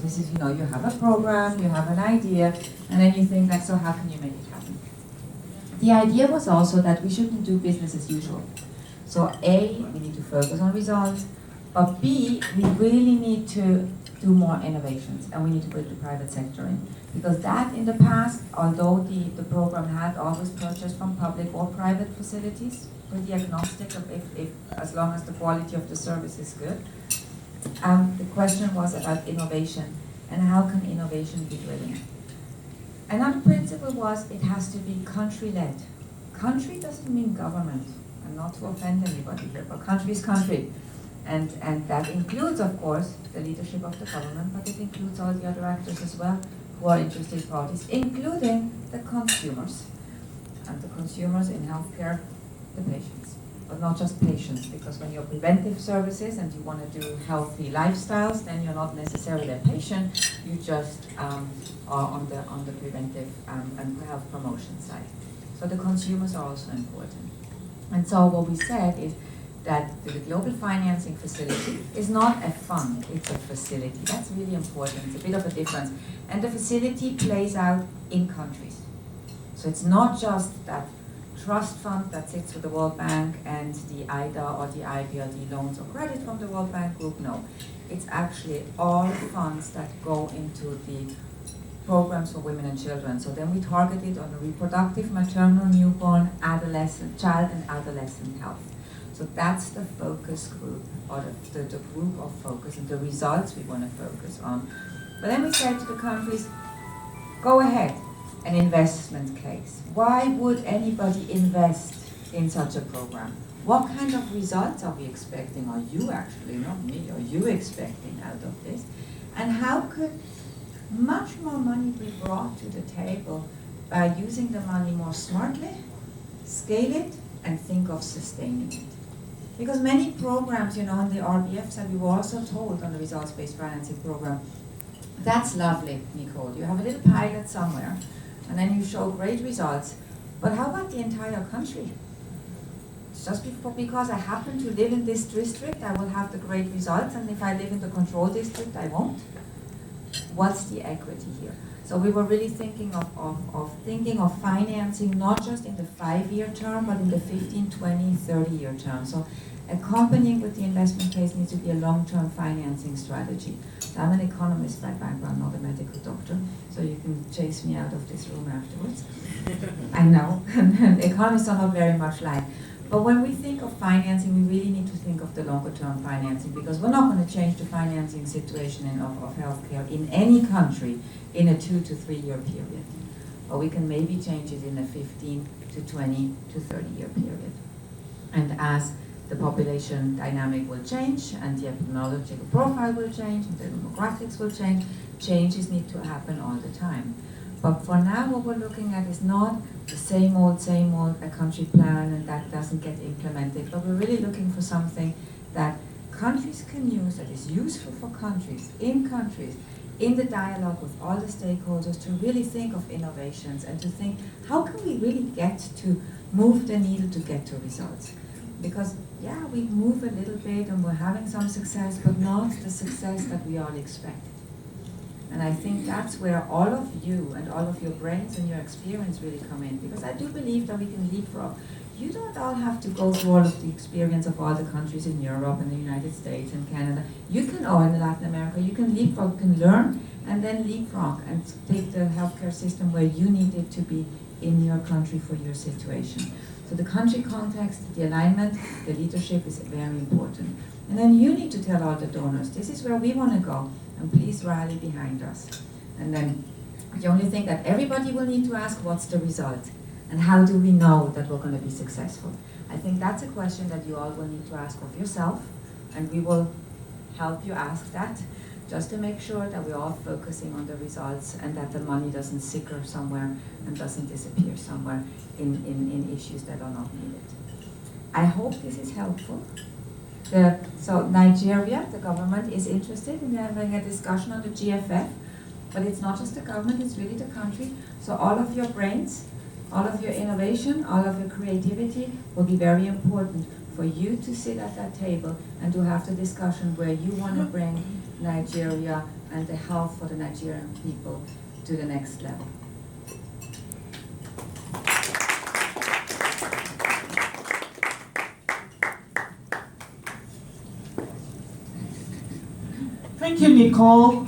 this is, you know, you have a program, you have an idea, and then you think like, so how can you make it happen? The idea was also that we shouldn't do business as usual. So A, we need to focus on results, but B, we really need to do more innovations, and we need to put the private sector in. Because that in the past, although the program had always purchased from public or private facilities, pretty agnostic of if as long as the quality of the service is good, the question was about innovation and how can innovation be driven. Another principle was it has to be country-led. Country doesn't mean government, and not to offend anybody here, but country is country. And that includes, of course, the leadership of the government, but it includes all the other actors as well who are interested parties, including the consumers. And the consumers in healthcare, the patients. But not just patients, because when you're preventive services and you want to do healthy lifestyles, then you're not necessarily a patient, you just are on the preventive and health promotion side. So the consumers are also important. And so what we said is that the Global Financing Facility is not a fund, it's a facility. That's really important, it's a bit of a difference. And the facility plays out in countries. So it's not just that trust fund that sits with the World Bank and the IDA or the IBRD loans or credit from the World Bank Group, no. It's actually all funds that go into the programs for women and children. So then we target it on the reproductive, maternal, newborn, adolescent, child and adolescent health. So that's the focus group, or the group of focus and the results we want to focus on. But then we say to the countries, go ahead, an investment case. Why would anybody invest in such a program? What kind of results are we expecting? Are you actually, not me, are you expecting out of this? And how could much more money be brought to the table by using the money more smartly, scale it, and think of sustaining it? Because many programs, you know, on the RBF side, we were also told on the results-based financing program, that's lovely, Nicole, you have a little pilot somewhere, and then you show great results, but how about the entire country? Just because I happen to live in this district, I will have the great results, and if I live in the control district, I won't? What's the equity here? So we were really thinking of financing not just in the 5-year term, but in the 15, 20, 30-year term. So accompanying with the investment case needs to be a long-term financing strategy. So I'm an economist by background, not a medical doctor, so you can chase me out of this room afterwards. I know, economists are not very much like. But when we think of financing, we really need to think of the longer-term financing, because we're not going to change the financing situation of healthcare in any country in a 2 to 3 year period. But we can maybe change it in a 15 to 20 to 30-year period. And as the population dynamic will change, and the epidemiological profile will change, and the demographics will change, changes need to happen all the time. But for now, what we're looking at is not the same old, a country plan, and that doesn't get implemented. But we're really looking for something that countries can use, that is useful for countries, in the dialogue with all the stakeholders, to really think of innovations and to think, how can we really get to move the needle to get to results? Because, yeah, we move a little bit and we're having some success, but not the success that we all expect. And I think that's where all of you and all of your brains and your experience really come in, because I do believe that we can leapfrog. You don't all have to go through all of the experience of all the countries in Europe and the United States and Canada. You can, or in Latin America, you can leapfrog, you can learn and then leapfrog and take the healthcare system where you need it to be in your country for your situation. So the country context, the alignment, the leadership is very important. And then you need to tell all the donors, this is where we want to go, and please rally behind us. And then the only thing that everybody will need to ask, what's the result? And how do we know that we're going to be successful? I think that's a question that you all will need to ask of yourself, and we will help you ask that, just to make sure that we're all focusing on the results and that the money doesn't sicker somewhere and doesn't disappear somewhere in issues that are not needed. I hope this is helpful. So Nigeria, the government is interested in having a discussion on the GFF, but it's not just the government, it's really the country. So all of your brains, all of your innovation, all of your creativity will be very important for you to sit at that table and to have the discussion where you want to bring Nigeria and the health for the Nigerian people to the next level. Thank you, Nicole.